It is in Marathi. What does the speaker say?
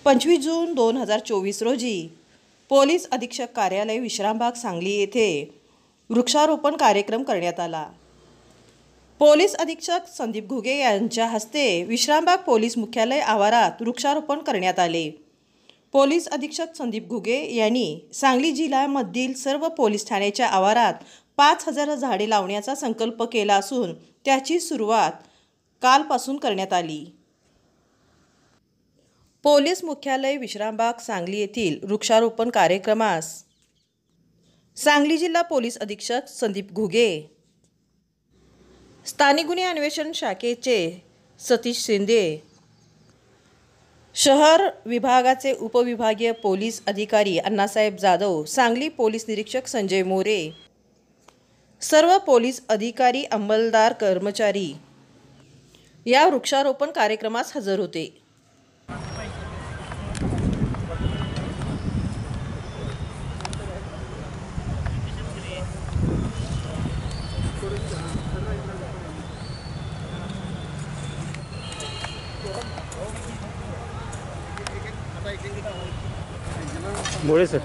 25 जून 2024 रोजी पोलीस अधीक्षक कार्यालय विश्रामबाग सांगली येथे वृक्षारोपण कार्यक्रम करण्यात आला। पोलीस अधीक्षक संदीप घुगे यांच्या हस्ते विश्रामबाग पोलीस मुख्यालय आवारात वृक्षारोपण करण्यात आले। पोलीस अधीक्षक संदीप घुगे यांनी सांगली जिल्ह्यामधील सर्व पोलीस ठाण्याच्या आवारात 5000 झाडे लावण्याचा संकल्प केला असून त्याची सुरुवात कालपासून करण्यात आली। पोलीस मुख्यालय विश्रामबाग सांगली येथील वृक्षारोपण कार्यक्रमास सांगली जिल्हा पोलीस अधीक्षक संदीप घुगे, स्थानिक गुन्हे अन्वेषण शाखेचे सतीश शिंदे, शहर विभागाचे उपविभागीय पोलीस अधिकारी अण्णासाहेब जाधव, सांगली पोलीस निरीक्षक संजय मोरे, सर्व पोलीस अधिकारी, अंमलदार, कर्मचारी या वृक्षारोपण कार्यक्रमास हजर होते। मोरे सर